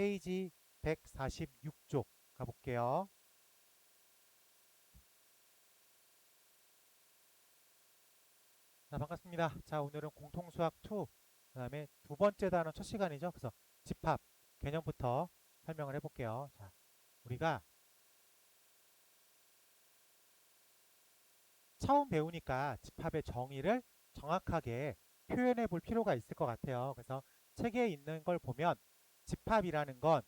페이지 146쪽 가볼게요. 자, 반갑습니다. 자, 오늘은 공통수학 2, 그 다음에 두 번째 단어 첫 시간이죠. 그래서 집합 개념부터 설명을 해볼게요. 자, 우리가 처음 배우니까 집합의 정의를 정확하게 표현해 볼 필요가 있을 것 같아요. 그래서 책에 있는 걸 보면 집합이라는 건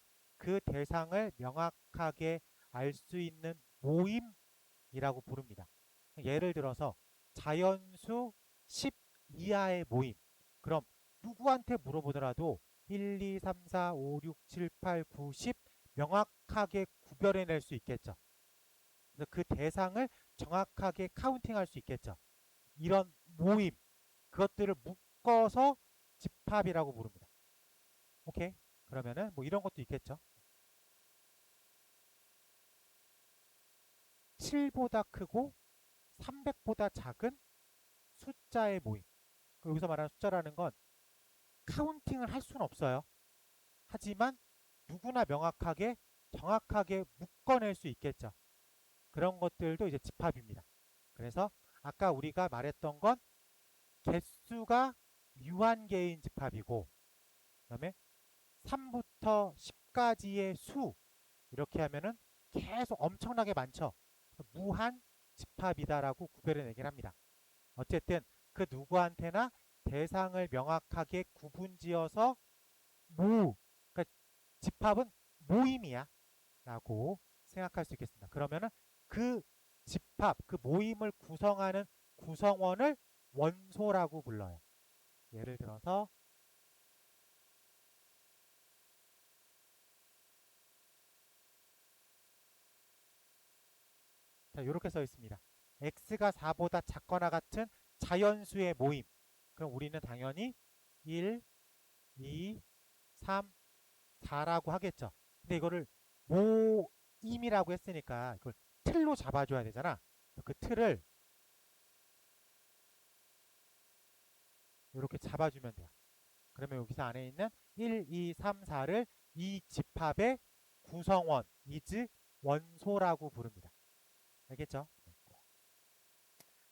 그 대상을 명확하게 알 수 있는 모임이라고 부릅니다. 예를 들어서 자연수 10 이하의 모임. 그럼 누구한테 물어보더라도 1, 2, 3, 4, 5, 6, 7, 8, 9, 10 명확하게 구별해낼 수 있겠죠. 그래서 그 대상을 정확하게 카운팅할 수 있겠죠. 이런 모임, 그것들을 묶어서 집합이라고 부릅니다. 오케이? 그러면은 뭐 이런 것도 있겠죠. 7보다 크고 300보다 작은 숫자의 모임. 여기서 말하는 숫자라는 건 카운팅을 할 수는 없어요. 하지만 누구나 명확하게 정확하게 묶어낼 수 있겠죠. 그런 것들도 이제 집합입니다. 그래서 아까 우리가 말했던 건 개수가 유한계인 집합이고, 그 다음에 3부터 10까지의 수, 이렇게 하면은 계속 엄청나게 많죠. 무한 집합이다라고 구별해내긴 합니다. 어쨌든 그 누구한테나 대상을 명확하게 구분지어서 그러니까 집합은 모임이야 라고 생각할 수 있겠습니다. 그러면은 그 집합, 그 모임을 구성하는 구성원을 원소라고 불러요. 예를 들어서 자, 이렇게 써 있습니다. x가 4보다 작거나 같은 자연수의 모임. 그럼 우리는 당연히 1, 2, 3, 4라고 하겠죠. 근데 이거를 모임이라고 했으니까 이걸 틀로 잡아줘야 되잖아. 그 틀을 이렇게 잡아주면 돼요. 그러면 여기서 안에 있는 1, 2, 3, 4를 이 집합의 구성원, 이즈 원소라고 부릅니다. 알겠죠?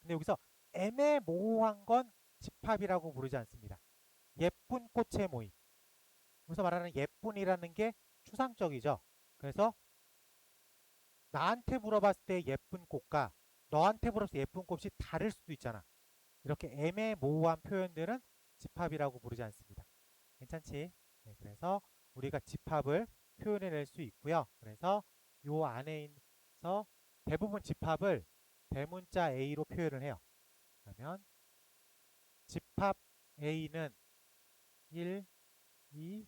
근데 여기서 애매모호한 건 집합이라고 부르지 않습니다. 예쁜 꽃의 모임. 여기서 말하는 예쁜이라는 게 추상적이죠. 그래서 나한테 물어봤을 때 예쁜 꽃과 너한테 물어봤을 때 예쁜 꽃이 다를 수도 있잖아. 이렇게 애매모호한 표현들은 집합이라고 부르지 않습니다. 괜찮지? 네, 그래서 우리가 집합을 표현해낼 수 있고요. 그래서 요 안에서 대부분 집합을 대문자 A로 표현을 해요. 그러면 집합 A는 1, 2,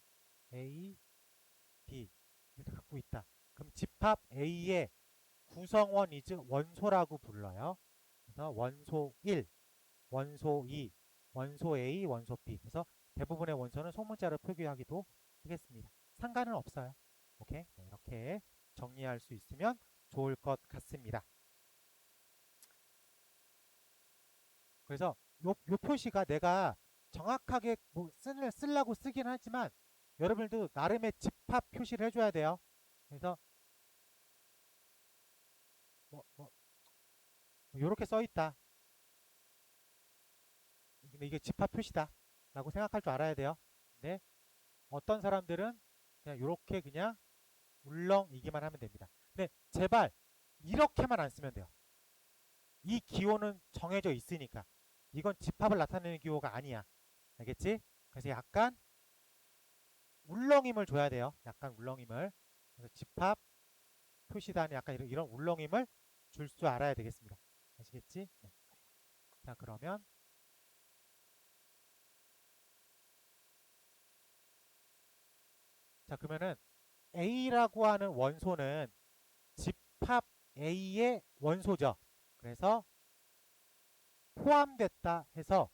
A, B 이렇게 갖고 있다. 그럼 집합 A의 구성원 이즈 원소라고 불러요. 그래서 원소 1, 원소 2, 원소 A, 원소 B. 그래서 대부분의 원소는 소문자로 표기하기도 하겠습니다. 상관은 없어요. 오케이? 네, 이렇게 정리할 수 있으면 좋을 것 같습니다. 그래서 요 표시가 내가 정확하게 뭐 쓰려고 쓰긴 하지만 여러분들도 나름의 집합 표시를 해줘야 돼요. 그래서 이렇게 써 있다. 근데 이게 집합 표시다 라고 생각할 줄 알아야 돼요. 근데 어떤 사람들은 그냥 이렇게 그냥 울렁이기만 하면 됩니다. 근데 제발 이렇게만 안 쓰면 돼요. 이 기호는 정해져 있으니까. 이건 집합을 나타내는 기호가 아니야. 알겠지? 그래서 약간 울렁임을 줘야 돼요. 약간 울렁임을. 그래서 집합 표시단에 약간 이런 울렁임을 줄 줄 알아야 되겠습니다. 아시겠지? 네. 자, 그러면 자, 그러면은 A라고 하는 원소는 집합 A의 원소죠. 그래서 포함됐다 해서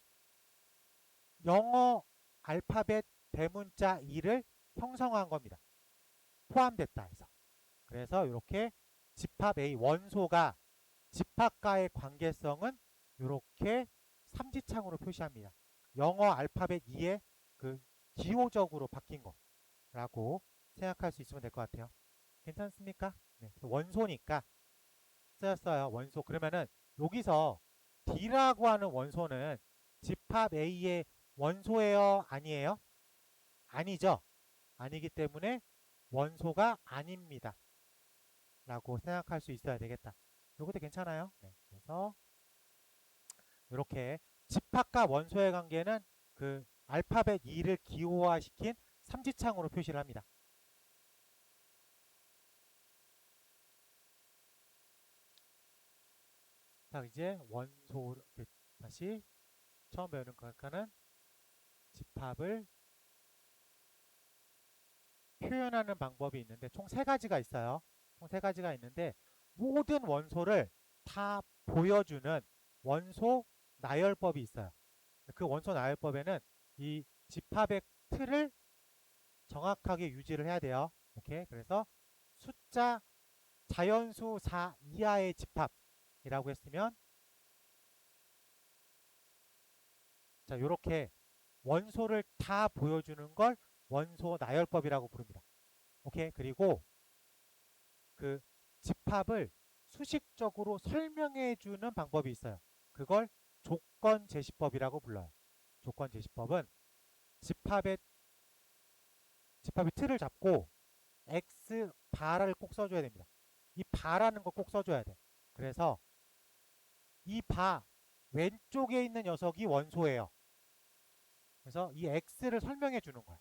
영어 알파벳 대문자 2를 형성한 겁니다. 포함됐다 해서. 그래서 이렇게 집합 A 원소가 집합과의 관계성은 이렇게 삼지창으로 표시합니다. 영어 알파벳 2의 그 기호적으로 바뀐 거라고 생각할 수 있으면 될 것 같아요. 괜찮습니까? 네, 원소니까 쓰였어요. 원소. 그러면은 여기서 D라고 하는 원소는 집합 A의 원소예요? 아니에요? 아니죠. 아니기 때문에 원소가 아닙니다. 라고 생각할 수 있어야 되겠다. 요것도 괜찮아요. 네, 그래서 이렇게 집합과 원소의 관계는 그 알파벳 2를 기호화시킨 삼지창으로 표시를 합니다. 자, 이제 원소 다시 처음 배우는 거는 집합을 표현하는 방법이 있는데 총 세 가지가 있어요. 총 세 가지가 있는데 모든 원소를 다 보여주는 원소 나열법이 있어요. 그 원소 나열법에는 이 집합의 틀을 정확하게 유지를 해야 돼요. 오케이. 그래서 숫자 자연수 4 이하의 집합이라고 했으면 자, 요렇게 원소를 다 보여주는 걸 원소 나열법이라고 부릅니다. 오케이. 그리고 그 집합을 수식적으로 설명해 주는 방법이 있어요. 그걸 조건 제시법이라고 불러요. 조건 제시법은 집합의 틀을 잡고 x 바를 꼭 써줘야 됩니다. 이 바라는 거 꼭 써줘야 돼. 그래서 이 바 왼쪽에 있는 녀석이 원소예요. 그래서 이 x를 설명해 주는 거야.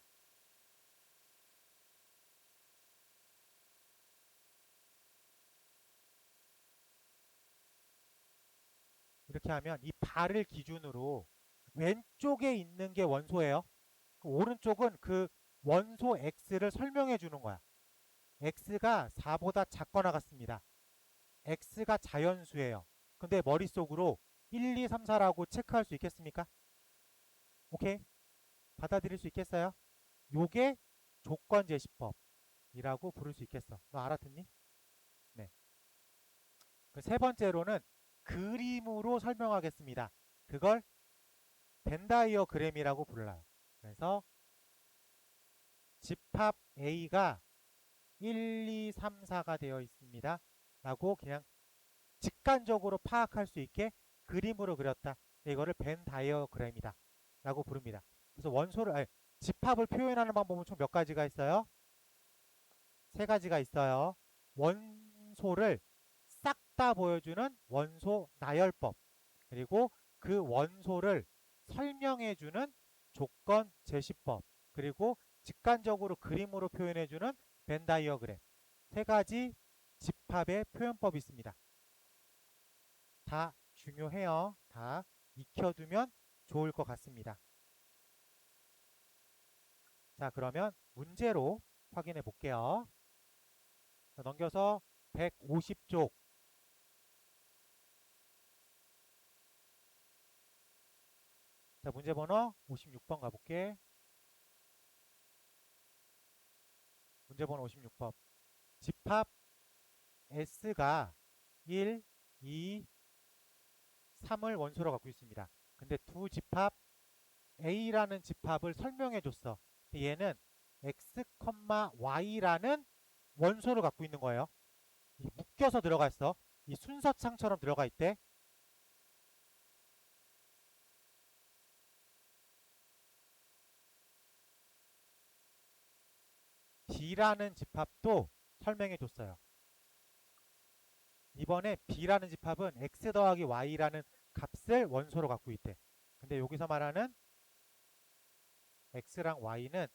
이렇게 하면 이 바를 기준으로 왼쪽에 있는 게 원소예요. 오른쪽은 그 원소 x를 설명해 주는 거야. x가 4보다 작거나 같습니다. x가 자연수예요. 근데 머릿속으로 1, 2, 3, 4라고 체크할 수 있겠습니까? 오케이? 받아들일 수 있겠어요? 요게 조건제시법이라고 부를 수 있겠어. 너 알아듣니? 네. 그 세 번째로는 그림으로 설명하겠습니다. 그걸 벤다이어그램이라고 불러요. 그래서 집합 A가 1, 2, 3, 4가 되어 있습니다. 라고 그냥 직관적으로 파악할 수 있게 그림으로 그렸다. 이거를 벤 다이어그램이다. 라고 부릅니다. 그래서 집합을 표현하는 방법은 총 몇 가지가 있어요? 세 가지가 있어요. 원소를 싹 다 보여주는 원소 나열법. 그리고 그 원소를 설명해주는 조건 제시법. 그리고 직관적으로 그림으로 표현해주는 벤 다이어그램. 세 가지 집합의 표현법이 있습니다. 다 중요해요. 다 익혀두면 좋을 것 같습니다. 자, 그러면 문제로 확인해 볼게요. 자, 넘겨서 150쪽. 자, 문제 번호 56번 가볼게. 문제 번호 56번. 집합 S가 1, 2, 3을 원소로 갖고 있습니다. 근데 두 집합 A라는 집합을 설명해 줬어. 얘는 X, Y라는 원소를 갖고 있는 거예요. 묶여서 들어가 있어. 이 순서창처럼 들어가 있대. B라는 집합도 설명해 줬어요. 이번에 B라는 집합은 X 더하기 Y라는 값을 원소로 갖고 있대. 근데 여기서 말하는 X랑 Y는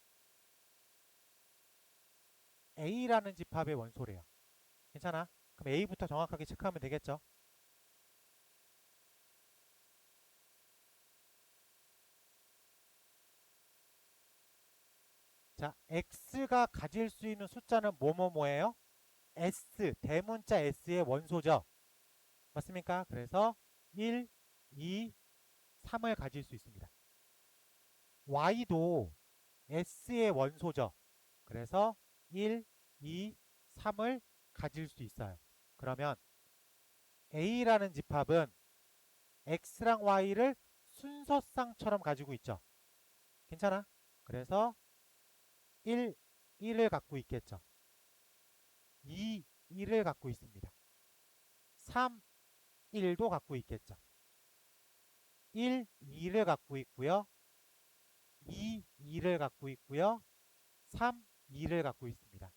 A라는 집합의 원소래요. 괜찮아? 그럼 A부터 정확하게 체크하면 되겠죠? 자, X가 가질 수 있는 숫자는 뭐뭐뭐예요? S, 대문자 S의 원소죠. 맞습니까? 그래서 1, 2, 3을 가질 수 있습니다. Y도 S의 원소죠. 그래서 1, 2, 3을 가질 수 있어요. 그러면 A라는 집합은 X랑 Y를 순서쌍처럼 가지고 있죠. 괜찮아? 그래서 1, 1을 갖고 있겠죠. 2, 1을 갖고 있습니다. 3, 1도 갖고 있겠죠. 1, 2를 갖고 있고요. 2, 2를 갖고 있고요. 3, 2를 갖고 있습니다.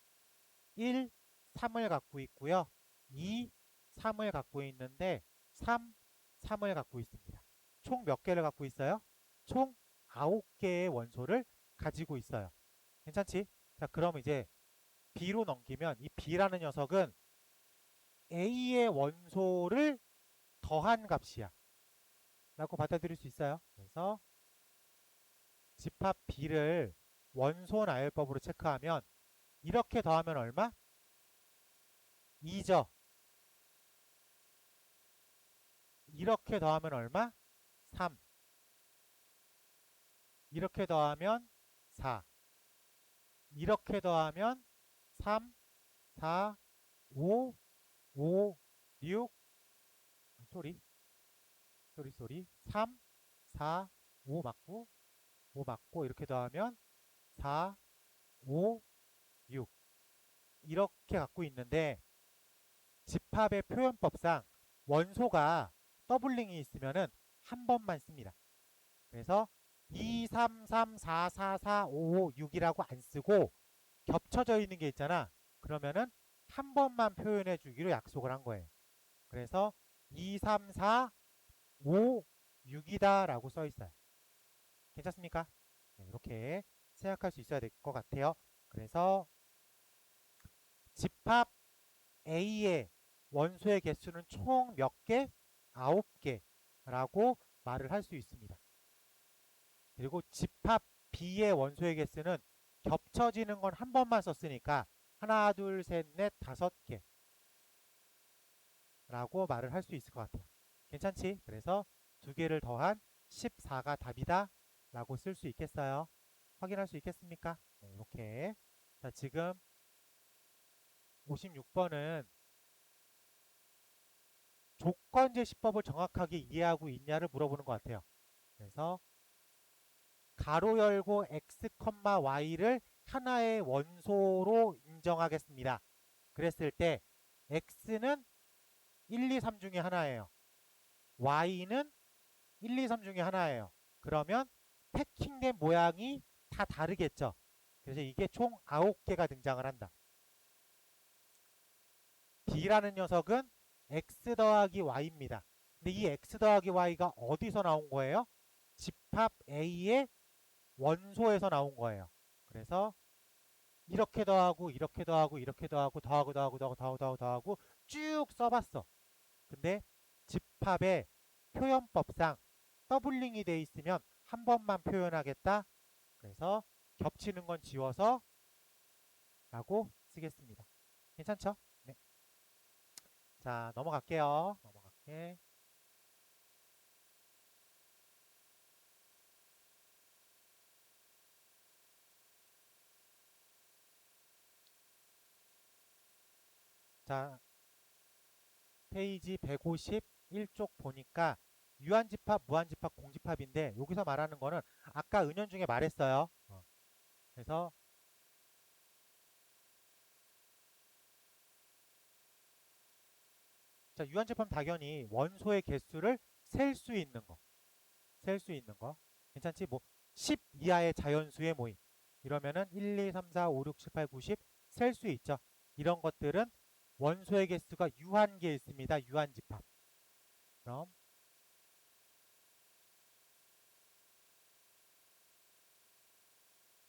1, 3을 갖고 있고요. 2, 3을 갖고 있는데 3, 3을 갖고 있습니다. 총 몇 개를 갖고 있어요? 총 9개의 원소를 가지고 있어요. 괜찮지? 자, 그럼 이제 B로 넘기면 이 B라는 녀석은 A의 원소를 더한 값이야. 라고 받아들일 수 있어요. 그래서 집합 B를 원소 나열법으로 체크하면 이렇게 더하면 얼마? 2죠. 이렇게 더하면 얼마? 3. 이렇게 더하면 4. 이렇게 더하면 3, 4, 5, 5, 6, 쏘리, 3, 4, 5 맞고, 5 맞고, 이렇게 더하면 4, 5, 6. 이렇게 갖고 있는데, 집합의 표현법상 원소가 더블링이 있으면은 한 번만 씁니다. 그래서 2, 3, 3, 4, 4, 4, 5, 5, 6이라고 안 쓰고 겹쳐져 있는 게 있잖아. 그러면은 한 번만 표현해 주기로 약속을 한 거예요. 그래서 2, 3, 4, 5, 6이다 라고 써 있어요. 괜찮습니까? 네, 이렇게 생각할 수 있어야 될 것 같아요. 그래서 집합 A의 원소의 개수는 총 몇 개? 9개라고 말을 할 수 있습니다. 그리고 집합 B의 원소의 개수는 겹쳐지는 건 한 번만 썼으니까 하나, 둘, 셋, 넷, 5개 라고 말을 할 수 있을 것 같아요. 괜찮지? 그래서 2개를 더한 14가 답이다 라고 쓸 수 있겠어요. 확인할 수 있겠습니까? 네, 이렇게. 자, 지금 56번은 조건제시법을 정확하게 이해하고 있냐를 물어보는 것 같아요. 그래서 가로 열고 x, y를 하나의 원소로 인정하겠습니다. 그랬을 때 x는 1, 2, 3 중에 하나예요. y는 1, 2, 3 중에 하나예요. 그러면 패킹된 모양이 다 다르겠죠. 그래서 이게 총 9개가 등장을 한다. B라는 녀석은 x 더하기 y입니다. 근데 이 x 더하기 y가 어디서 나온 거예요? 집합 A의 원소에서 나온 거예요. 그래서 이렇게 더하고 이렇게 더하고 이렇게 더하고 더하고 쭉 써봤어. 근데 집합의 표현법상 더블링이 돼 있으면 한 번만 표현하겠다. 그래서 겹치는 건 지워서 라고 쓰겠습니다. 괜찮죠? 네. 자, 넘어갈게요. 넘어갈게. 자, 페이지 151쪽 보니까 유한집합, 무한집합, 공집합인데 여기서 말하는 거는 아까 은연중에 말했어요. 그래서 자, 유한집합 당연히 원소의 개수를 셀 수 있는 거. 셀 수 있는 거. 괜찮지? 뭐 10 이하의 자연수의 모임. 이러면은 1, 2, 3, 4, 5, 6, 7, 8, 9, 10 셀 수 있죠. 이런 것들은 원소의 개수가 유한계에 있습니다. 유한집합. 그럼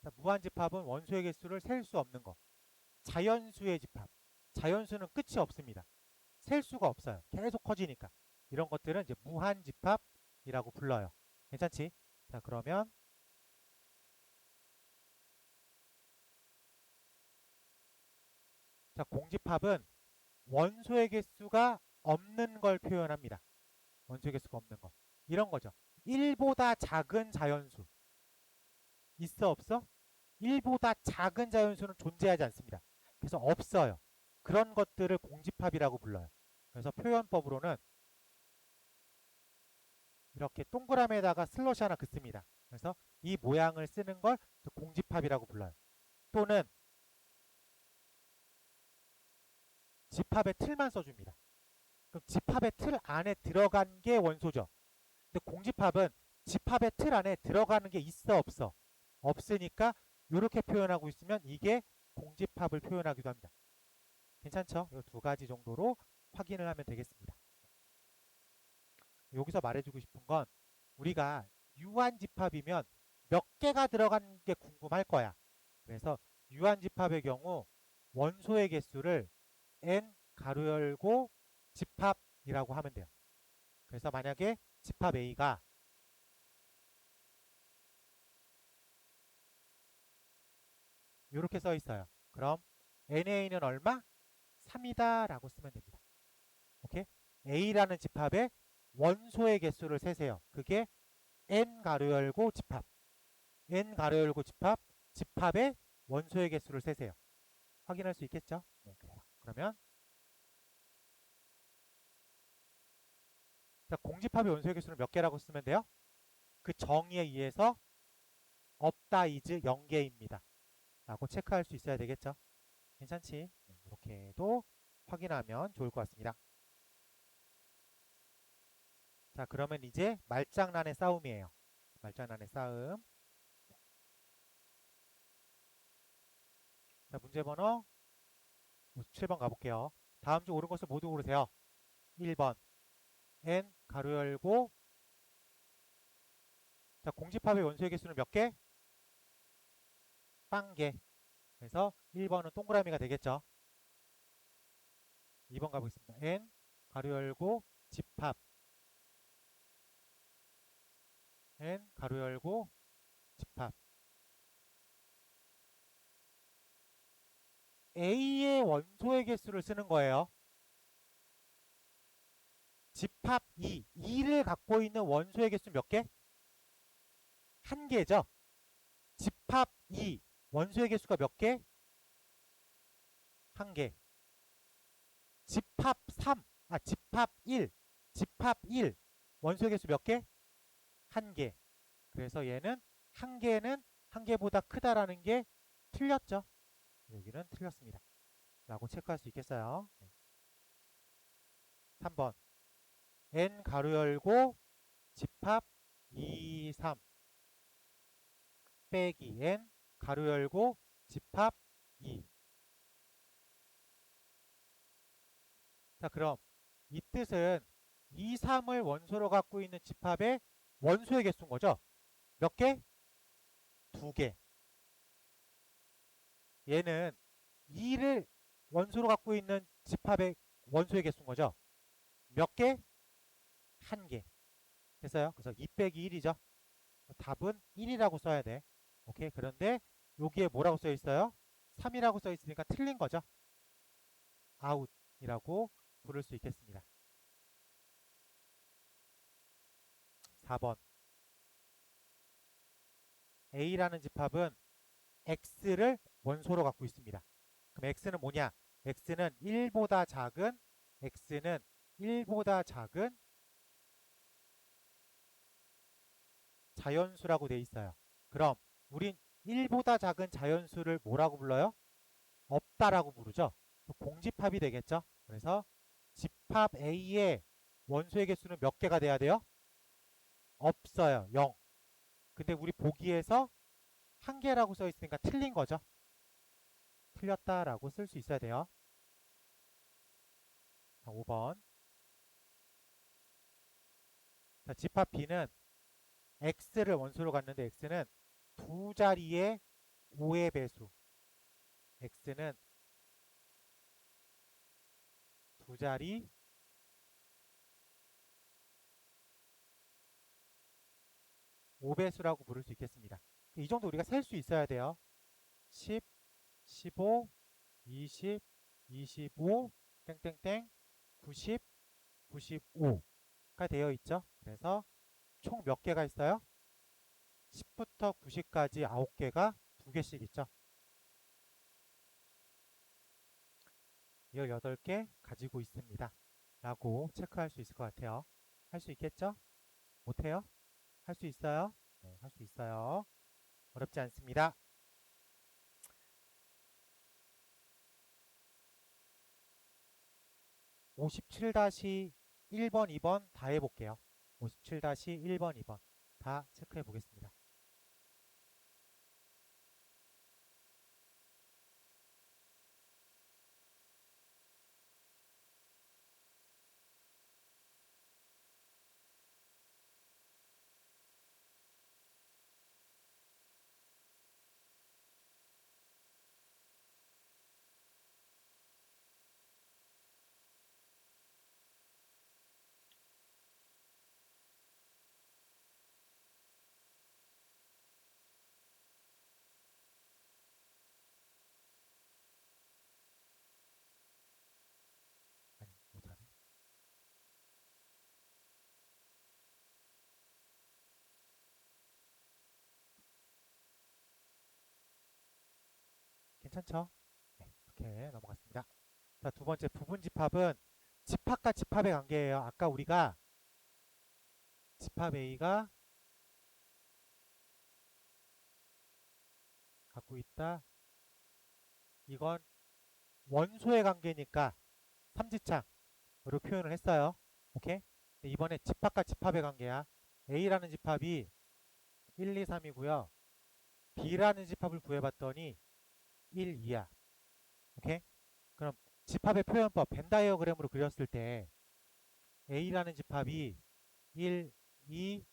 자, 무한집합은 원소의 개수를 셀 수 없는 거. 자연수의 집합. 자연수는 끝이 없습니다. 셀 수가 없어요. 계속 커지니까. 이런 것들은 이제 무한집합이라고 불러요. 괜찮지? 자, 그러면 자, 공집합은 원소의 개수가 없는 걸 표현합니다. 원소의 개수가 없는 거. 이런 거죠. 1보다 작은 자연수. 있어, 없어? 1보다 작은 자연수는 존재하지 않습니다. 그래서 없어요. 그런 것들을 공집합이라고 불러요. 그래서 표현법으로는 이렇게 동그라미에다가 슬러시 하나 긋습니다. 그래서 이 모양을 쓰는 걸 공집합이라고 불러요. 또는 집합의 틀만 써줍니다. 그럼 집합의 틀 안에 들어간 게 원소죠. 근데 공집합은 집합의 틀 안에 들어가는 게 있어 없어? 없으니까 이렇게 표현하고 있으면 이게 공집합을 표현하기도 합니다. 괜찮죠? 이 두 가지 정도로 확인을 하면 되겠습니다. 여기서 말해주고 싶은 건 우리가 유한집합이면 몇 개가 들어간 게 궁금할 거야. 그래서 유한집합의 경우 원소의 개수를 n 가로 열고 집합이라고 하면 돼요. 그래서 만약에 집합 A가 이렇게 써 있어요. 그럼 NA는 얼마? 3이다 라고 쓰면 됩니다. 오케이? A라는 집합의 원소의 개수를 세세요. 그게 n 가로 열고 집합, n 가로 열고 집합, 집합의 원소의 개수를 세세요. 확인할 수 있겠죠? 네, 그래요. 그러면 자, 공집합의 원소의 개수는 몇 개라고 쓰면 돼요? 그 정의에 의해서 없다 이즈 0개입니다. 라고 체크할 수 있어야 되겠죠? 괜찮지? 네, 이렇게도 확인하면 좋을 것 같습니다. 자, 그러면 이제 말장난의 싸움이에요. 말장난의 싸움. 자, 문제 번호 57번 가볼게요. 다음 중 옳은 것을 모두 고르세요. 1번 n 가로 열고 자, 공집합의 원소의 개수는 몇 개? 빵 개. 그래서 1번은 동그라미가 되겠죠. 2번 가보겠습니다. n 가로 열고 집합 n 가로 열고 집합 A의 원소의 개수를 쓰는 거예요. 집합 2를 갖고 있는 원소의 개수 몇 개? 한 개죠. 집합 2 원소의 개수가 몇 개? 한 개. 집합 3, 집합 1 원소의 개수 몇 개? 한 개. 그래서 얘는 한 개는 한 개보다 크다라는 게 틀렸죠. 여기는 틀렸습니다. 라고 체크할 수 있겠어요. 네. 3번 n 가로 열고 집합 2, 3 빼기 n 가로 열고 집합 2. 자, 그럼 이 뜻은 2, 3을 원소로 갖고 있는 집합의 원소의 개수인 거죠. 몇 개? 2개. 얘는 2를 원소로 갖고 있는 집합의 원소의 개수인 거죠. 몇 개? 한 개. 됐어요? 그래서 2 빼기 1이죠. 답은 1이라고 써야 돼. 오케이. 그런데 여기에 뭐라고 써 있어요? 3이라고 써 있으니까 틀린 거죠. 아웃이라고 부를 수 있겠습니다. 4번 A라는 집합은 X를 원소로 갖고 있습니다. 그럼 X는 뭐냐? X는 1보다 작은 X는 1보다 작은 자연수라고 돼 있어요. 그럼 우린 1보다 작은 자연수를 뭐라고 불러요? 없다라고 부르죠. 공집합이 되겠죠. 그래서 집합 A의 원소의 개수는 몇 개가 돼야 돼요? 없어요. 0. 근데 우리 보기에서 한 개라고 써 있으니까 틀린 거죠. 틀렸다라고 쓸 수 있어야 돼요. 자, 5번. 자, 집합 B는 X를 원소로 갖는데 X는 두 자리의 5의 배수. X는 두 자리 5배수라고 부를 수 있겠습니다. 이 정도 우리가 셀 수 있어야 돼요. 10, 15, 20, 25, 땡땡땡, 90, 95가 되어 있죠. 그래서 총 몇 개가 있어요? 10부터 90까지 9개가 2개씩 있죠. 18개 가지고 있습니다. 라고 체크할 수 있을 것 같아요. 할 수 있겠죠? 못해요? 할 수 있어요? 네, 할 수 있어요. 어렵지 않습니다. 57-1번, 2번 다 해볼게요. 57-1번, 2번 다 체크해 보겠습니다. 아니, 못하네. 괜찮죠? 네, 이렇게 넘어갔습니다. 자, 두 번째 부분 집합은 집합과 집합의 관계예요. 아까 우리가 집합 A가 갖고 있다. 이건 원소의 관계니까 삼지창으로 표현을 했어요. 오케이? 이번에 집합과 집합의 관계야. A라는 집합이 1, 2, 3이고요. B라는 집합을 구해봤더니 1, 2야. 오케이? 그럼 집합의 표현법 벤 다이어그램으로 그렸을 때 A라는 집합이 1, 2,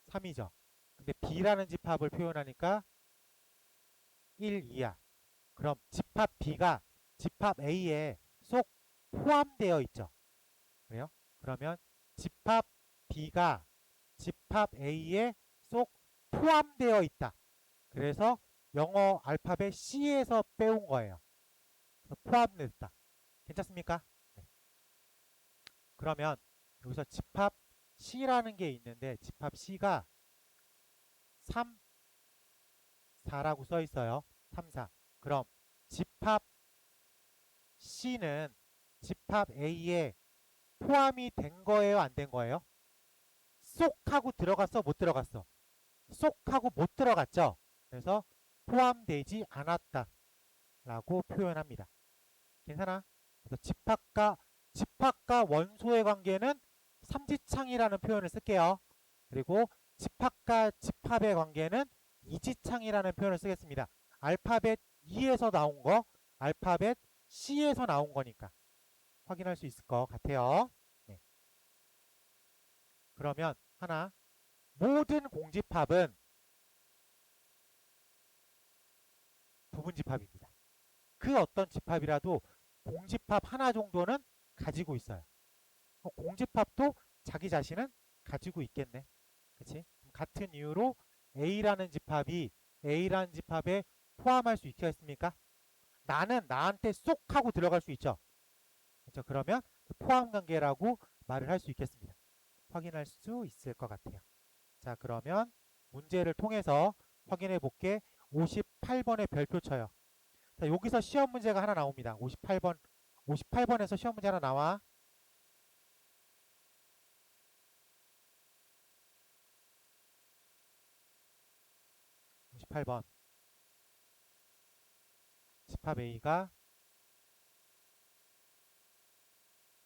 3이죠. 근데 B라는 집합을 표현하니까 1, 2야. 그럼 집합 B가 집합 A에 쏙 포함되어 있죠. 그래요? 그러면 집합 B가 집합 A에 쏙 포함되어 있다. 그래서 영어 알파벳 C에서 빼온 거예요. 그래서 포함됐다. 괜찮습니까? 네. 그러면 여기서 집합 C라는 게 있는데 집합 C가 3, 4라고 써 있어요. 3, 4. 그럼 집합 C는 집합 A에 포함이 된 거예요? 안 된 거예요? 쏙 하고 들어갔어? 못 들어갔어? 쏙 하고 못 들어갔죠? 그래서 포함되지 않았다 라고 표현합니다. 괜찮아? 그래서 집합과 원소의 관계는 삼지창이라는 표현을 쓸게요. 그리고 집합과 집합의 관계는 이지창이라는 표현을 쓰겠습니다. 알파벳 E에서 나온 거, 알파벳 C에서 나온 거니까 확인할 수 있을 것 같아요. 네. 그러면 하나, 모든 공집합은 부분집합입니다. 그 어떤 집합이라도 공집합 하나 정도는 가지고 있어요. 공집합도 자기 자신은 가지고 있겠네. 그치? 같은 이유로 A라는 집합에 포함할 수 있겠습니까? 나는 나한테 쏙 하고 들어갈 수 있죠. 그렇죠? 그러면 포함 관계라고 말을 할 수 있겠습니다. 확인할 수 있을 것 같아요. 자, 그러면 문제를 통해서 확인해 볼게. 58번에 별표 쳐요. 자, 여기서 시험 문제가 하나 나옵니다. 58번에서 시험 문제 하나 나와. 58번. 집합 A가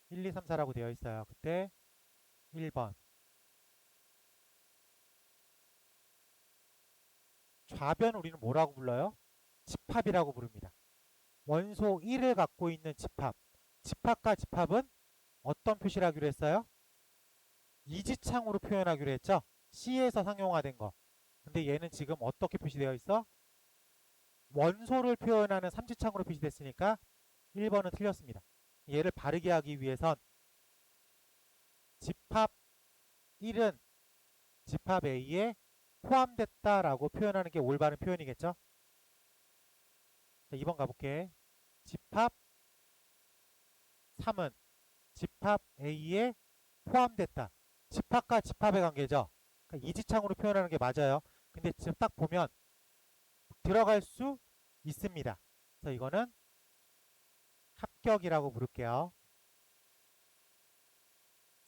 1, 2, 3, 4라고 되어 있어요. 그때 1번. 좌변 우리는 뭐라고 불러요? 집합이라고 부릅니다. 원소 1을 갖고 있는 집합. 집합과 집합은 어떤 표시를 하기로 했어요? 이지창으로 표현하기로 했죠? C에서 상용화된 거. 근데 얘는 지금 어떻게 표시되어 있어? 원소를 표현하는 삼지창으로 표시됐으니까 1번은 틀렸습니다. 얘를 바르게 하기 위해선 집합 1은 집합 A에 포함됐다라고 표현하는 게 올바른 표현이겠죠? 자, 2번 가볼게. 집합 3은 집합 A에 포함됐다. 집합과 집합의 관계죠. 그러니까 이지창으로 표현하는 게 맞아요. 근데 지금 딱 보면 들어갈 수 있습니다. 그래서 이거는 합격이라고 부를게요.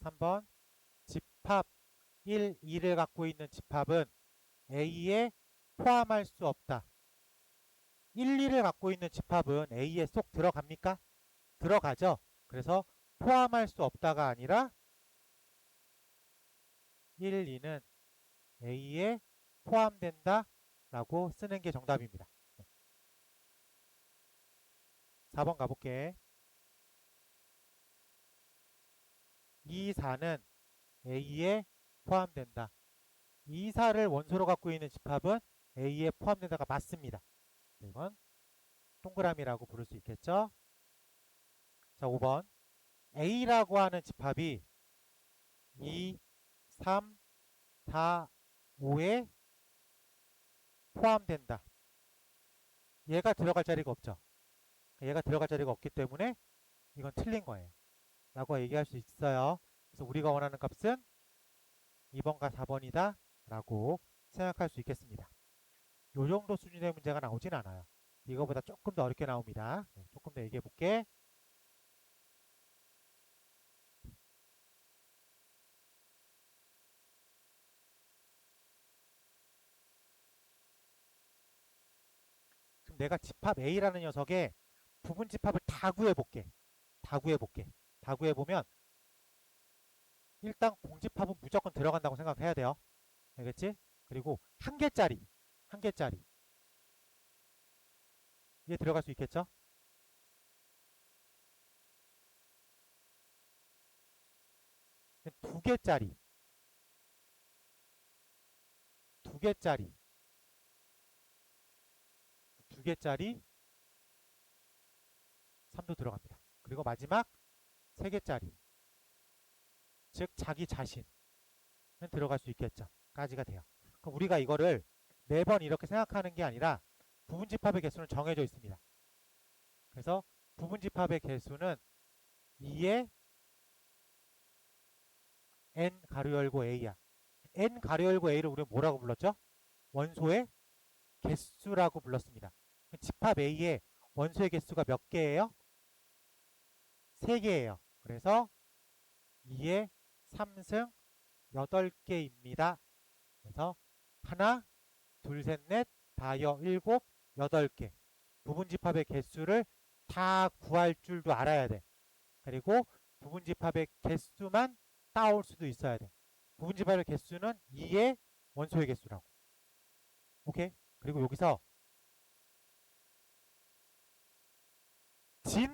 3번 집합 1, 2를 갖고 있는 집합은 A에 포함할 수 없다. 1, 2를 갖고 있는 집합은 A에 쏙 들어갑니까? 들어가죠. 그래서 포함할 수 없다가 아니라 1, 2는 A에 포함된다 라고 쓰는 게 정답입니다. 4번 가볼게. 2, 4는 A에 포함된다. 2, 4를 원소로 갖고 있는 집합은 A에 포함된다가 맞습니다. 이건 동그라미라고 부를 수 있겠죠? 자, 5번. A라고 하는 집합이 2, 3, 4, 5에 포함된다. 얘가 들어갈 자리가 없죠. 얘가 들어갈 자리가 없기 때문에 이건 틀린 거예요. 라고 얘기할 수 있어요. 그래서 우리가 원하는 값은 2번과 4번이다 라고 생각할 수 있겠습니다. 요 정도 수준의 문제가 나오진 않아요. 이거보다 조금 더 어렵게 나옵니다. 조금 더 얘기해 볼게. 그럼 내가 집합 A라는 녀석의 부분 집합을 다 구해볼게. 다 구해볼게. 다 구해보면 일단 공집합은 무조건 들어간다고 생각해야 돼요. 알겠지? 그리고 한 개짜리. 한 개짜리. 이게 들어갈 수 있겠죠? 두 개짜리. 두 개짜리. 두 개짜리 3도 들어갑니다. 그리고 마지막 세 개짜리. 즉 자기 자신은 들어갈 수 있겠죠. 까지가 돼요. 그럼 우리가 이거를 매번 이렇게 생각하는 게 아니라 부분집합의 개수는 정해져 있습니다. 그래서 부분집합의 개수는 2의 n 가로 열고 a야. n 가로 열고 a를 우리가 뭐라고 불렀죠? 원소의 개수라고 불렀습니다. 집합 a의 원소의 개수가 몇 개예요? 3개예요. 그래서 2의 3승 8개입니다. 그래서 하나, 둘, 셋, 넷, 다여, 일곱, 8개. 부분집합의 개수를 다 구할 줄도 알아야 돼. 그리고 부분집합의 개수만 따올 수도 있어야 돼. 부분집합의 개수는 2의 원소의 개수라고. 오케이? 그리고 여기서 진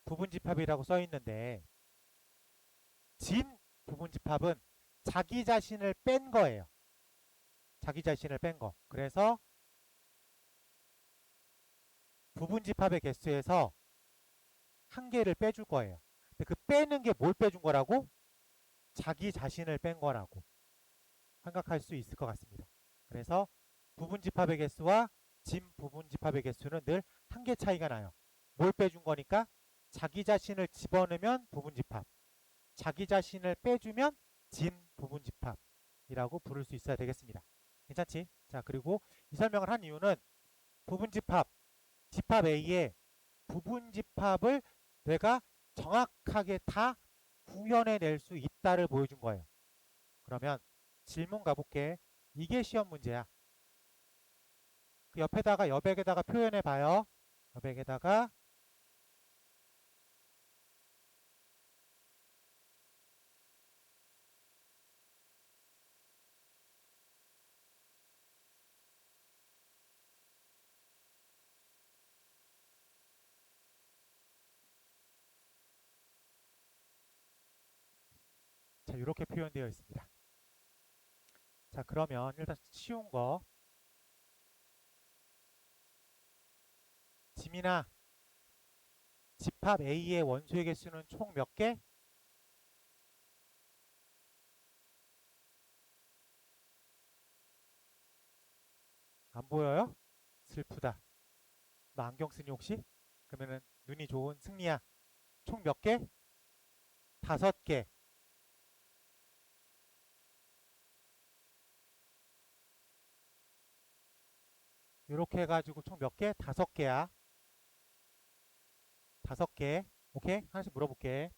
부분집합이라고 써 있는데 진 부분집합은 자기 자신을 뺀 거예요. 자기 자신을 뺀 거. 그래서 부분집합의 개수에서 한 개를 빼줄 거예요. 근데 그 빼는 게 뭘 빼준 거라고? 자기 자신을 뺀 거라고 생각할 수 있을 것 같습니다. 그래서 부분집합의 개수와 진 부분집합의 개수는 늘 한 개 차이가 나요. 뭘 빼준 거니까 자기 자신을 집어넣으면 부분집합, 자기 자신을 빼주면 진 부분집합이라고 부를 수 있어야 되겠습니다. 괜찮지? 자, 그리고 이 설명을 한 이유는 부분집합, 집합 A의 부분집합을 내가 정확하게 다 구현해낼 수 있다를 보여준 거예요. 그러면 질문 가볼게. 이게 시험 문제야. 그 옆에다가 여백에다가 표현해 봐요. 여백에다가 자, 이렇게 표현되어 있습니다. 자, 그러면 일단 쉬운 거. 지민아, 집합 A의 원소의 개수는 총 몇 개? 안 보여요? 슬프다. 너 안경 쓰니 혹시? 그러면은 눈이 좋은 승리야. 총 몇 개? 5개. 이렇게 해가지고 총 몇 개? 5개야. 5개. 오케이? 하나씩 물어볼게.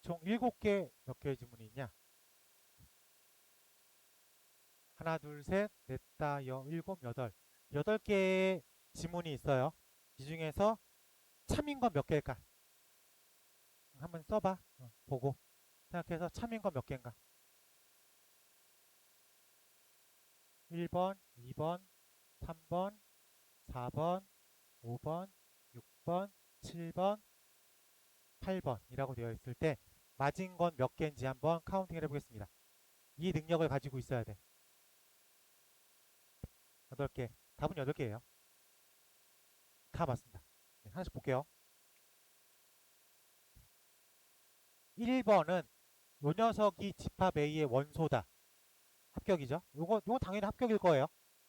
총 7개 몇 개의 지문이 있냐? 하나, 둘, 셋, 넷, 다, 여, 일곱, 여덟. 8개의 지문이 있어요. 이 중에서 참인 건 몇 개일까? 한번 써봐. 보고 생각해서 참인 건 몇 개인가? 1번, 2번, 3번, 4번, 5번, 6번, 7번, 8번이라고 되어 있을 때 맞은 건 몇 개인지 한번 카운팅을 해보겠습니다. 이 능력을 가지고 있어야 돼. 8개. 답은 8개예요. 다 맞습니다. 네, 하나씩 볼게요. 1번은 요 녀석이 집합 A의 원소다. 합격이죠? 요거 당연히 합격일 거예요.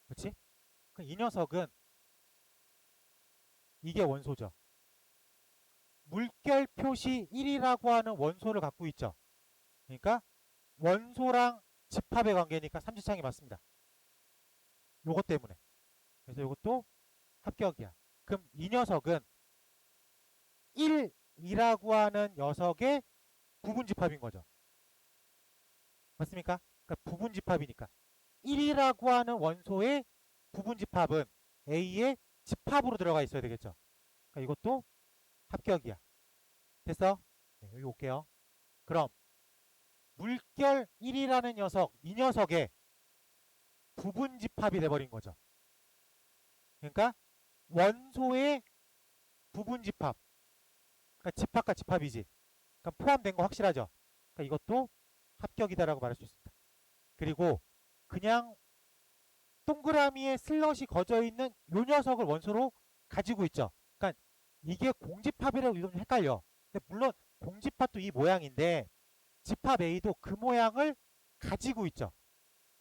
그렇지? 그럼 이 녀석은 이게 원소죠. 물결 표시 1이라고 하는 원소를 갖고 있죠. 그러니까 원소랑 집합의 관계니까 삼지창이 맞습니다. 요것 때문에. 그래서 요것도 합격이야. 그럼 이 녀석은 1이라고 하는 녀석의 부분집합인 거죠. 맞습니까? 그러니까 부분집합이니까 1이라고 하는 원소의 부분집합은 A의 집합으로 들어가 있어야 되겠죠. 그러니까 이것도 합격이야. 됐어? 네, 여기 올게요. 그럼 물결 1이라는 녀석, 이 녀석의 부분집합이 돼버린 거죠. 그러니까 원소의 부분집합, 그러니까 집합과 집합이지. 그러니까 포함된 거 확실하죠. 그러니까 이것도 합격이다라고 말할 수 있습니다. 그리고 그냥 동그라미에 슬럿이 거져 있는 요 녀석을 원소로 가지고 있죠. 그러니까 이게 공집합이라고 읽으면 헷갈려. 근데 물론 공집합도 이 모양인데 집합 A도 그 모양을 가지고 있죠.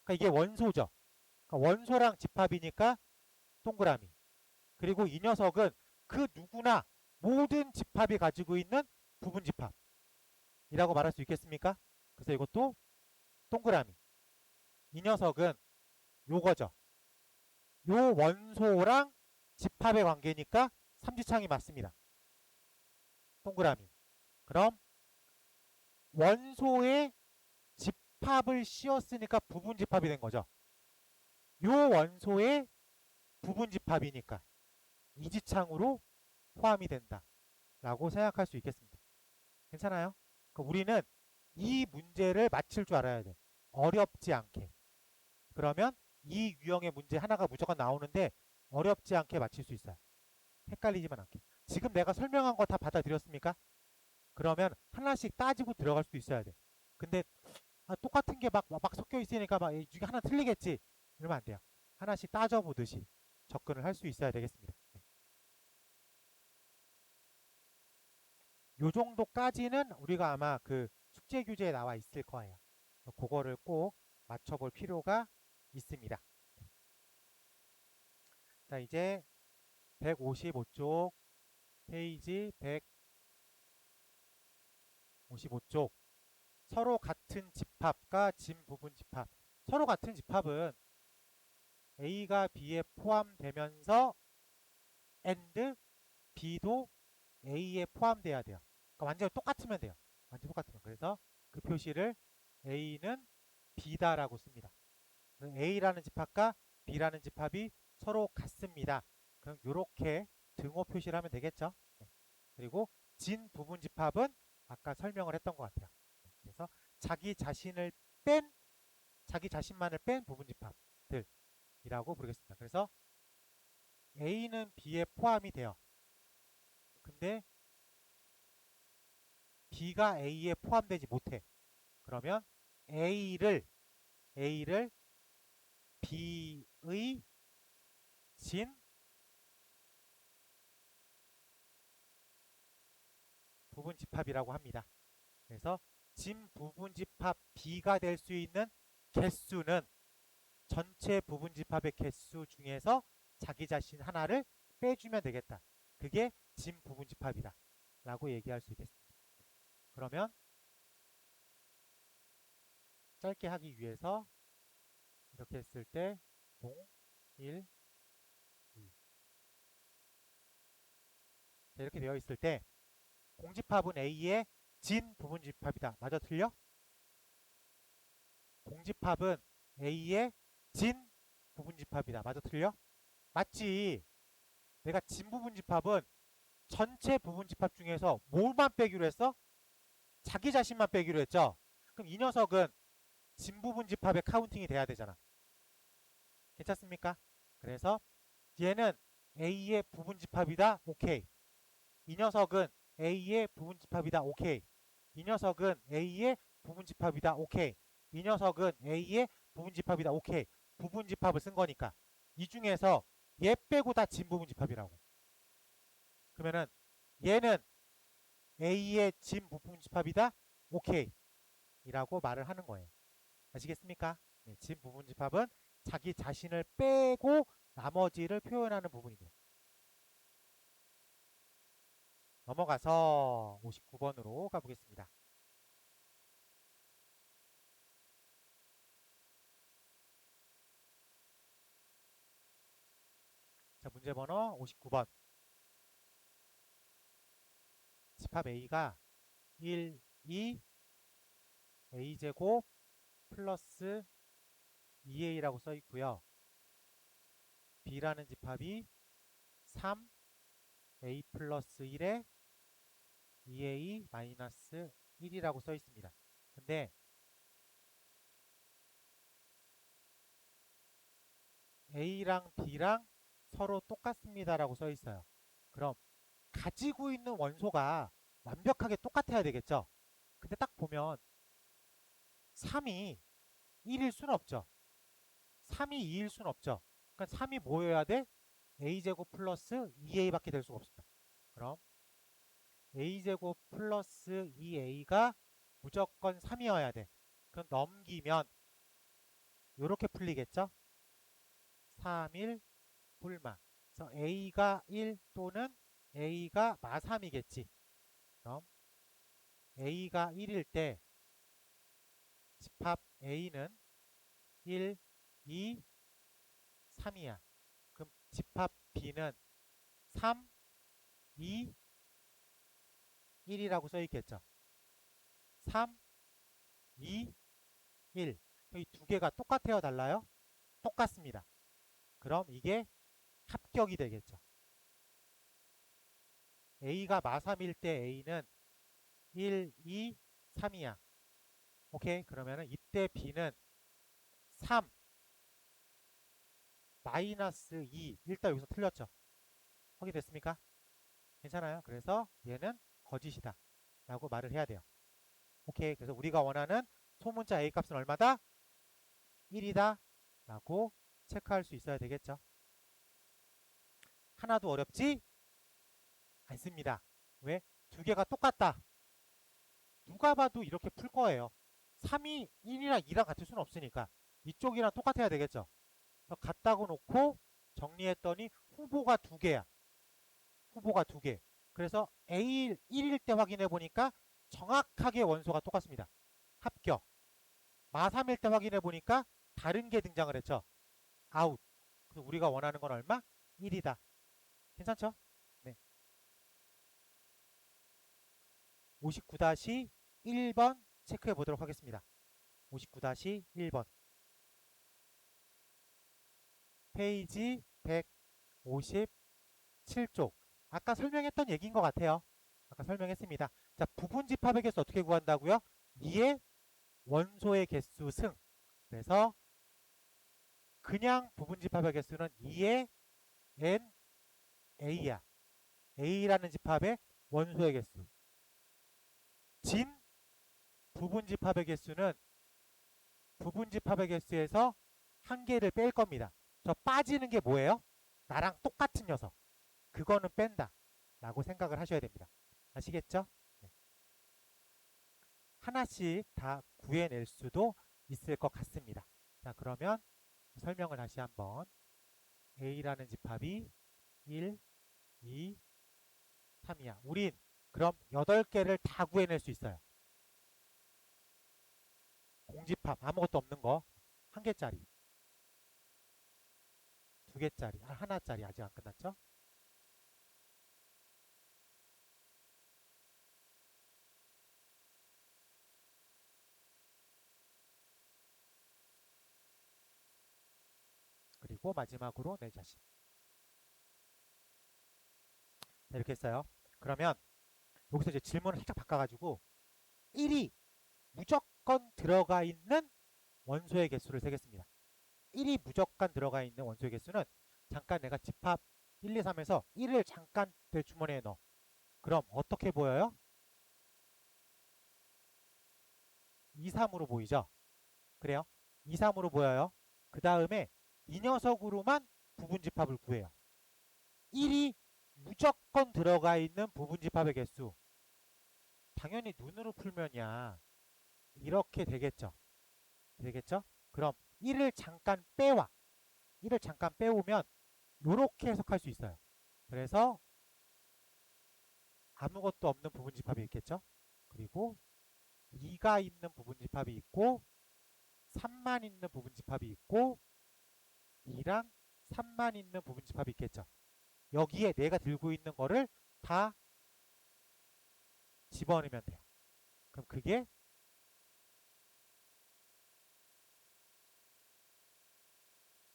그러니까 이게 원소죠. 그러니까 원소랑 집합이니까 동그라미. 그리고 이 녀석은 그 누구나 모든 집합이 가지고 있는 부분집합이라고 말할 수 있겠습니까? 그래서 이것도 동그라미. 이 녀석은 요거죠. 요 원소랑 집합의 관계니까 삼지창이 맞습니다. 동그라미. 그럼 원소의 집합을 씌웠으니까 부분집합이 된 거죠. 요 원소의 부분집합이니까 이지창으로 포함이 된다 라고 생각할 수 있겠습니다. 괜찮아요? 그러니까 우리는 이 문제를 맞힐 줄 알아야 돼. 어렵지 않게. 그러면 이 유형의 문제 하나가 무조건 나오는데 어렵지 않게 맞힐 수 있어요. 헷갈리지만 않게. 지금 내가 설명한 거 다 받아들였습니까? 그러면 하나씩 따지고 들어갈 수 있어야 돼. 근데 똑같은 게 막 섞여 있으니까 막 이 중에 하나 틀리겠지. 이러면 안 돼요. 하나씩 따져보듯이 접근을 할 수 있어야 되겠습니다. 네. 요 정도까지는 우리가 아마 그 숙제 교재에 나와 있을 거예요. 그거를 꼭 맞춰볼 필요가 있습니다. 자, 이제 155쪽 페이지 155쪽 서로 같은 집합과 진 부분 집합. 서로 같은 집합은 A가 B에 포함되면서 and B도 A에 포함돼야 돼요. 그러니까 완전히 똑같으면 돼요. 완전히 똑같으면. 그래서 그 표시를 A는 B다라고 씁니다. A라는 집합과 B라는 집합이 서로 같습니다. 그럼 이렇게 등호 표시를 하면 되겠죠. 네. 그리고 진 부분 집합은 아까 설명을 했던 것 같아요. 네. 그래서 자기 자신만을 뺀 부분 집합들이라고 부르겠습니다. 그래서 A는 B에 포함이 돼요. 근데 B가 A에 포함되지 못해. 그러면 A를 B의 진 부분집합이라고 합니다. 그래서 진 부분집합 B가 될 수 있는 개수는 전체 부분집합의 개수 중에서 자기 자신 하나를 빼주면 되겠다. 그게 진 부분집합이다 라고 얘기할 수 있겠습니다. 그러면 짧게 하기 위해서 이렇게 했을 때 0, 1, 2 이렇게 되어 있을 때 공집합은 A에 진 부분집합이다. 맞아 틀려? 공집합은 A의 진 부분집합이다. 맞아 틀려? 맞지. 내가 진 부분집합은 전체 부분집합 중에서 뭘만 빼기로 했어? 자기 자신만 빼기로 했죠. 그럼 이 녀석은 진 부분집합의 카운팅이 돼야 되잖아. 괜찮습니까? 그래서 얘는 A의 부분집합이다. 오케이. 이 녀석은 A의 부분집합이다. 오케이. 이 녀석은 A의 부분집합이다. 오케이. 이 녀석은 A의 부분집합이다. 오케이. 부분집합을 쓴 거니까. 이 중에서 얘 빼고 다 진부분집합이라고. 그러면은 얘는 A의 진부분집합이다. 오케이. 이라고 말을 하는 거예요. 아시겠습니까? 네, 진부분집합은 자기 자신을 빼고 나머지를 표현하는 부분입니다. 넘어가서 59번으로 가보겠습니다. 자, 문제 번호 59번. 집합 A가 1, 2, A제곱 플러스 2A라고 써 있고요. B라는 집합이 3, A 플러스 1에 2A 마이너스 1이라고 써 있습니다. 근데 A랑 B랑 서로 똑같습니다라고 써 있어요. 그럼 가지고 있는 원소가 완벽하게 똑같아야 되겠죠? 근데 딱 보면 3이 1일 수는 없죠. 3이 2일 수는 없죠. 그러니까 3이 뭐여야 돼? A제곱 플러스 2A밖에 될 수가 없습니다. 그럼 A제곱 플러스 2A가 무조건 3이어야 돼. 그럼 넘기면 이렇게 풀리겠죠? 3, 1, 불마. 그래서 A가 1 또는 A가 마3이겠지. 그럼 A가 1일 때 집합 A는 1, 2, 3이야. 그럼 집합 B는 3, 2, 1이라고 써 있겠죠. 3, 2, 1. 이 두 개가 똑같아요, 달라요? 똑같습니다. 그럼 이게 합격이 되겠죠. A가 마3일 때 A는 1, 2, 3이야. 오케이. 그러면은 이때 B는 3, 마이너스 2. 일단 여기서 틀렸죠. 확인됐습니까? 괜찮아요. 그래서 얘는 거짓이다. 라고 말을 해야 돼요. 오케이. 그래서 우리가 원하는 소문자 A 값은 얼마다? 1이다. 라고 체크할 수 있어야 되겠죠. 하나도 어렵지 않습니다. 왜? 두 개가 똑같다. 누가 봐도 이렇게 풀 거예요. 3이 1이랑 2랑 같을 수는 없으니까 이쪽이랑 똑같아야 되겠죠. 같다고 놓고 정리했더니 후보가 두 개야. 후보가 두 개. 그래서 A 1일 때 확인해 보니까 정확하게 원소가 똑같습니다. 합격. 마3일 때 확인해 보니까 다른 게 등장을 했죠. 아웃. 그래서 우리가 원하는 건 얼마? 1이다. 괜찮죠? 네. 59-1번 체크해 보도록 하겠습니다. 59-1번. 페이지 157쪽. 아까 설명했던 얘기인 것 같아요. 아까 설명했습니다. 자, 부분집합의 개수 어떻게 구한다고요? 2의 원소의 개수 승. 그래서 그냥 부분집합의 개수는 2의 n a야. a라는 집합의 원소의 개수. 진 부분집합의 개수는 부분집합의 개수에서 한 개를 뺄 겁니다. 저 빠지는 게 뭐예요? 나랑 똑같은 녀석. 그거는 뺀다. 라고 생각을 하셔야 됩니다. 아시겠죠? 네. 하나씩 다 구해낼 수도 있을 것 같습니다. 자, 그러면 설명을 다시 한번. A라는 집합이 1, 2, 3이야. 우린 그럼 8개를 다 구해낼 수 있어요. 공집합 아무것도 없는 거 1개짜리, 2개짜리, 하나짜리 아직 안 끝났죠? 그리고 마지막으로 내 자신. 자, 이렇게 했어요. 그러면 여기서 이제 질문을 살짝 바꿔가지고 1이 무조건 들어가 있는 원소의 개수를 세겠습니다. 1이 무조건 들어가 있는 원소의 개수는 잠깐 내가 집합 1, 2, 3에서 1을 잠깐 내 주머니에 넣어. 그럼 어떻게 보여요? 2, 3으로 보이죠? 그래요? 2, 3으로 보여요. 그 다음에 이 녀석으로만 부분집합을 구해요. 1이 무조건 들어가 있는 부분집합의 개수. 당연히 눈으로 풀면야 이렇게 되겠죠. 되겠죠? 그럼 1을 잠깐 빼와. 1을 잠깐 빼오면 이렇게 해석할 수 있어요. 그래서 아무것도 없는 부분집합이 있겠죠? 그리고 2가 있는 부분집합이 있고 3만 있는 부분집합이 있고 2랑 3만 있는 부분집합이 있겠죠. 여기에 내가 들고 있는 거를 다 집어넣으면 돼요. 그럼 그게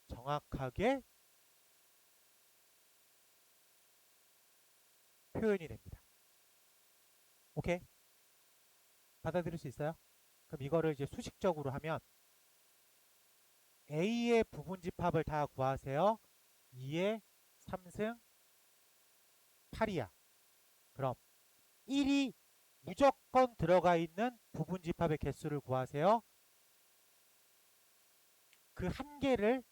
정확하게 표현이 됩니다. 오케이? 받아들일 수 있어요? 그럼 이거를 이제 수식적으로 하면 A의 부분집합을 다 구하세요. 2의 3승 8이야. 그럼 1이 무조건 들어가 있는 부분집합의 개수를 구하세요. 그 한 개를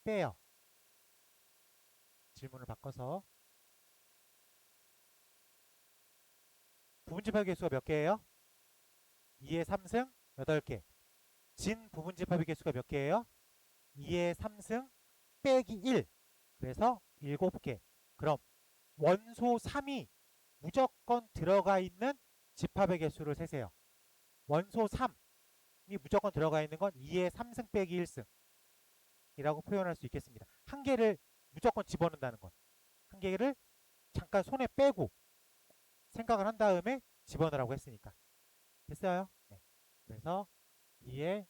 빼요. 질문을 바꿔서 부분집합의 개수가 몇 개예요? 2의 3승 8개. 진 부분집합의 개수가 몇 개예요? 2의 3승 빼기 1. 그래서 7개. 그럼 원소 3이 무조건 들어가 있는 집합의 개수를 세세요. 원소 3이 무조건 들어가 있는 건 2의 3승 빼기 1승 이라고 표현할 수 있겠습니다. 한 개를 무조건 집어넣는다는 건. 한 개를 잠깐 손에 빼고 생각을 한 다음에 집어넣으라고 했으니까. 됐어요? 네. 그래서 2에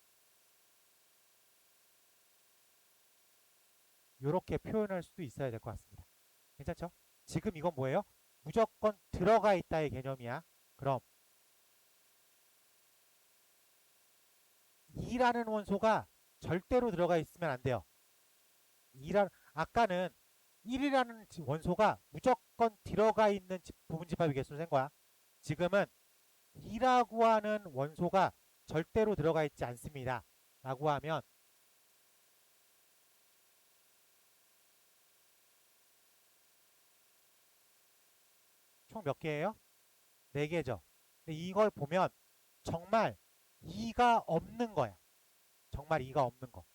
이렇게 표현할 수도 있어야 될 것 같습니다. 괜찮죠? 지금 이건 뭐예요? 무조건 들어가 있다의 개념이야. 그럼 2라는 원소가 절대로 들어가 있으면 안 돼요. 아까는 1이라는 원소가 무조건 들어가 있는 부분집합의 개수를 센 거야. 지금은 2라고 하는 원소가 절대로 들어가 있지 않습니다. 라고 하면 총 몇 개예요? 4개죠. 근데 이걸 보면 정말 2가 없는 거야. 정말 2가 없는 거.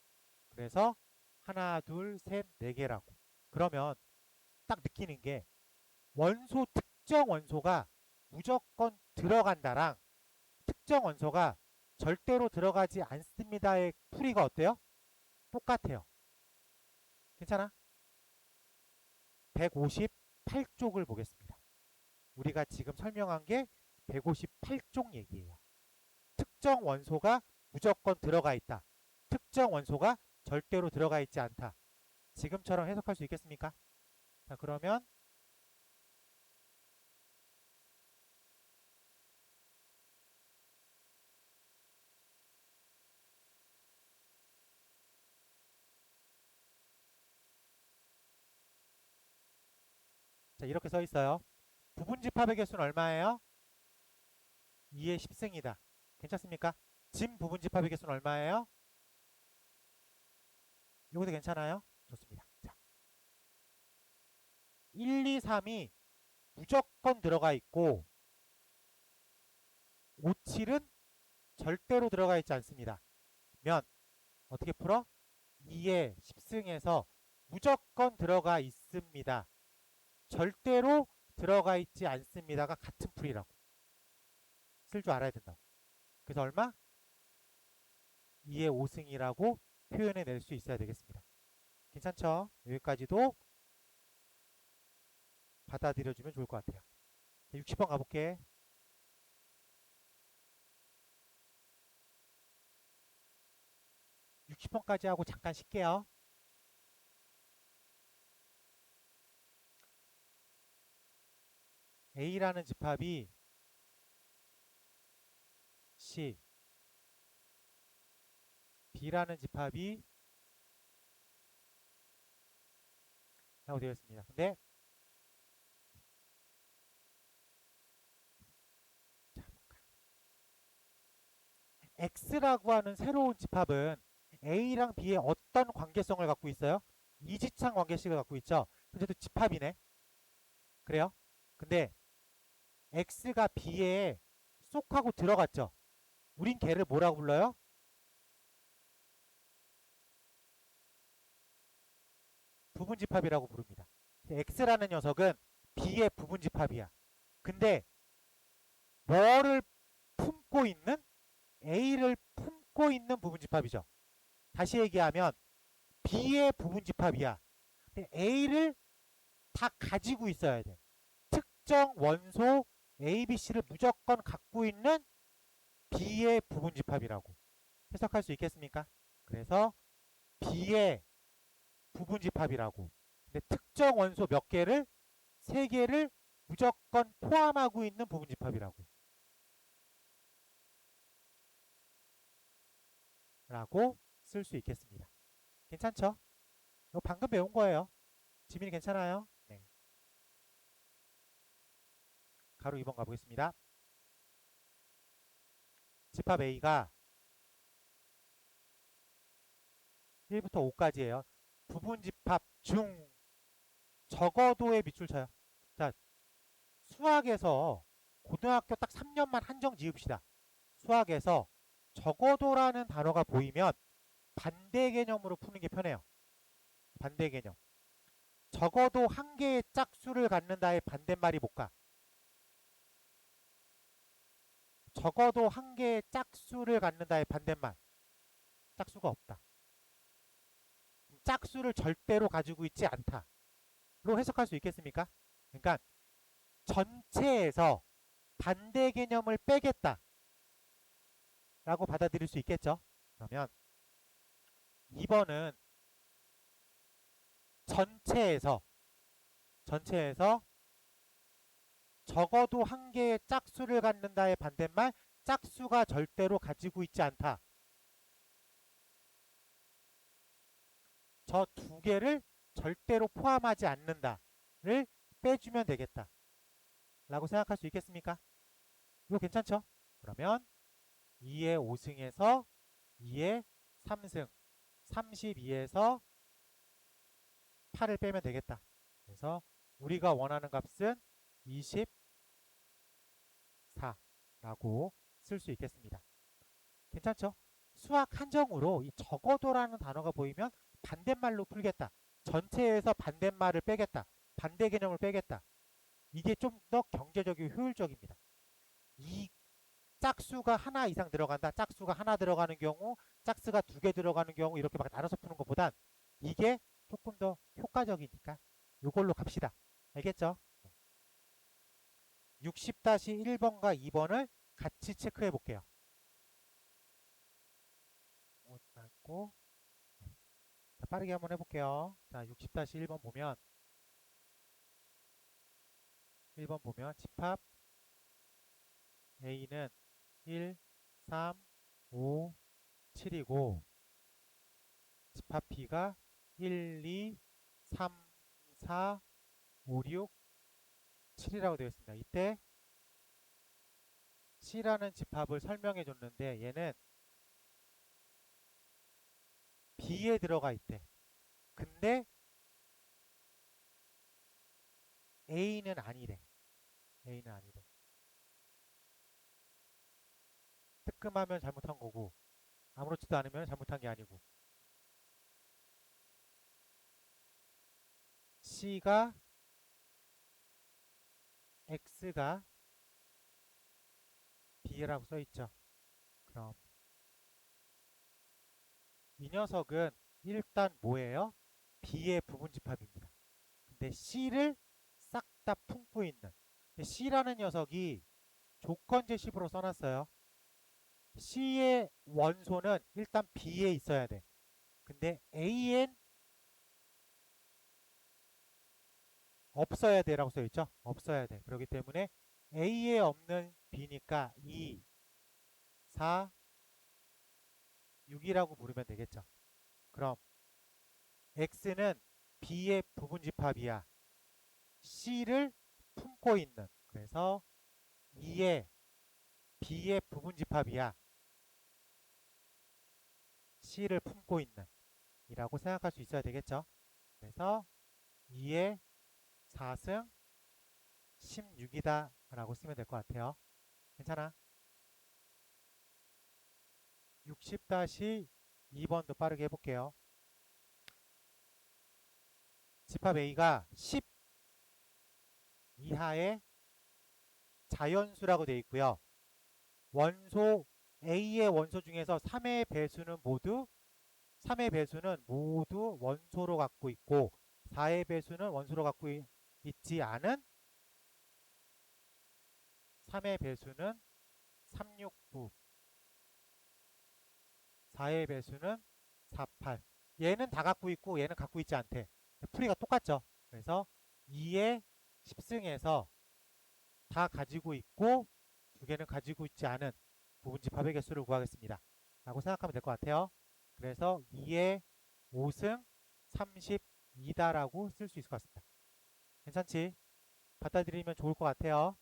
그래서 하나, 둘, 셋, 4개라고. 그러면 딱 느끼는 게 원소 특정 원소가 무조건 들어간다랑 특정 원소가 절대로 들어가지 않습니다의 풀이가 어때요? 똑같아요. 괜찮아? 158쪽을 보겠습니다. 우리가 지금 설명한 게 158쪽 얘기예요. 특정 원소가 무조건 들어가 있다. 특정 원소가 절대로 들어가 있지 않다. 지금처럼 해석할 수 있겠습니까? 자, 그러면 자, 이렇게 써 있어요. 부분집합의 개수는 얼마예요? 2의 10승이다. 괜찮습니까? 진 부분집합의 개수는 얼마예요? 이것도 괜찮아요? 좋습니다. 자, 1, 2, 3이 무조건 들어가 있고 5, 7은 절대로 들어가 있지 않습니다. 면 어떻게 풀어? 2의 10승에서 무조건 들어가 있습니다. 절대로 들어가 있지 않습니다가 같은 풀이라고. 쓸 줄 알아야 된다고. 그래서 얼마? 2의 5승이라고 표현해낼 수 있어야 되겠습니다. 괜찮죠? 여기까지도 받아들여주면 좋을 것 같아요. 60번 가볼게. 60번까지 하고 잠깐 쉴게요. A라는 집합이 C, B라는 집합이 라고 되어 있습니다. 근데 X라고 하는 새로운 집합은 A랑 B의 어떤 관계성을 갖고 있어요? 이지창 관계식을 갖고 있죠. 근데도 집합이네. 그래요? 근데 X가 B에 쏙 하고 들어갔죠. 우린 걔를 뭐라고 불러요? 부분집합이라고 부릅니다. X라는 녀석은 B의 부분집합이야. 근데 뭐를 품고 있는? A를 품고 있는 부분집합이죠. 다시 얘기하면 B의 부분집합이야. 근데 A를 다 가지고 있어야 돼. 특정 원소 A, B, C를 무조건 갖고 있는 B의 부분집합이라고 해석할 수 있겠습니까? 그래서 B의 부분집합이라고. 근데 특정 원소 몇 개를? 세 개를 무조건 포함하고 있는 부분집합이라고. 라고 쓸 수 있겠습니다. 괜찮죠? 이거 방금 배운 거예요. 지민이 괜찮아요? 네. 가로 2번 가보겠습니다. 집합 A가 1부터 5까지예요. 부분집합 중 적어도의 밑줄 쳐요. 자, 수학에서 고등학교 딱 3년만 한정 지읍시다. 수학에서 적어도라는 단어가 보이면 반대 개념으로 푸는 게 편해요. 반대 개념. 적어도 한 개의 짝수를 갖는다의 반대말이 뭘까? 적어도 한 개의 짝수를 갖는다의 반대말. 짝수가 없다. 짝수를 절대로 가지고 있지 않다. 로 해석할 수 있겠습니까? 그러니까 전체에서 반대 개념을 빼겠다. 라고 받아들일 수 있겠죠? 그러면 2번은 전체에서 적어도 한 개의 짝수를 갖는다의 반대말 짝수가 절대로 가지고 있지 않다. 저 두 개를 절대로 포함하지 않는다를 빼주면 되겠다. 라고 생각할 수 있겠습니까? 이거 괜찮죠? 그러면 2의 5승에서 2의 3승, 32에서 8을 빼면 되겠다. 그래서 우리가 원하는 값은 24라고 쓸 수 있겠습니다. 괜찮죠? 수학 한정으로 이 적어도라는 단어가 보이면 반대말로 풀겠다. 전체에서 반대말을 빼겠다. 반대 개념을 빼겠다. 이게 좀 더 경제적이고 효율적입니다. 이 짝수가 하나 이상 들어간다. 짝수가 하나 들어가는 경우, 짝수가 두 개 들어가는 경우 이렇게 막 나눠서 푸는 것보단 이게 조금 더 효과적이니까 이걸로 갑시다. 알겠죠? 60-1번과 2번을 같이 체크해 볼게요. 맞고 자, 빠르게 한번 해볼게요. 자, 60-1번 보면 1번 보면 집합 A는 1, 3, 5, 7이고 집합 B가 1, 2, 3, 4, 5, 6, 7이라고 되어 있습니다. 이때 C라는 집합을 설명해 줬는데 얘는 B에 들어가 있대. 근데 A는 아니래. A는 아니래. 뜨끔하면 잘못한 거고 아무렇지도 않으면 잘못한 게 아니고 X가 B라고 써있죠. 그럼 이 녀석은 일단 뭐예요? B의 부분집합입니다. 근데 C를 싹 다 품고 있는 C라는 녀석이 조건제식으로 써놨어요. C의 원소는 일단 B에 있어야 돼. 근데 AN 없어야 돼라고 써있죠? 없어야 돼. 그렇기 때문에 A에 없는 B니까 2, 4, 6이라고 부르면 되겠죠. 그럼 X는 B의 부분집합이야. C를 품고 있는. 그래서 2의 B의 부분집합이야. C를 품고 있는. 이라고 생각할 수 있어야 되겠죠. 그래서 2의 4승 16이다 라고 쓰면 될 것 같아요. 괜찮아? 60-2번도 빠르게 해볼게요. 집합 A가 10 이하의 자연수라고 되어 있고요. 원소 A의 원소 중에서 3의 배수는 모두 원소로 갖고 있고 4의 배수는 원소로 갖고 있지 않은 3의 배수는 369, 4의 배수는 48. 얘는 다 갖고 있고 얘는 갖고 있지 않대. 풀이가 똑같죠. 그래서 2의 10승에서 다 가지고 있고 두 개는 가지고 있지 않은 부분집합의 개수를 구하겠습니다. 라고 생각하면 될 것 같아요. 그래서 2의 5승 32다라고 쓸 수 있을 것 같습니다. 괜찮지? 받아들이면 좋을 것 같아요.